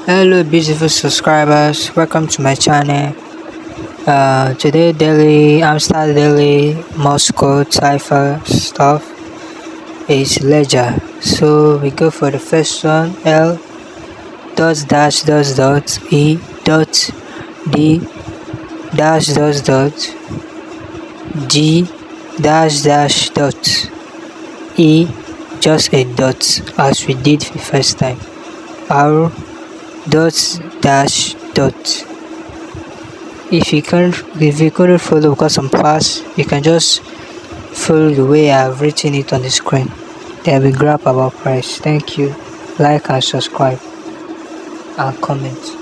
Hello beautiful subscribers, welcome to my channel. Today daily Hamster daily Morse code cipher stuff is ledger. So we go for the first one. L dot dash dot dot E dot D dash dot dot G dash dash dot E, just a dot as we did the first time. R dot dash dot. If you couldn't follow because I'm fast, you can just follow the way I've written it on the screen. Then we grab our price. Thank you. Like and subscribe and comment.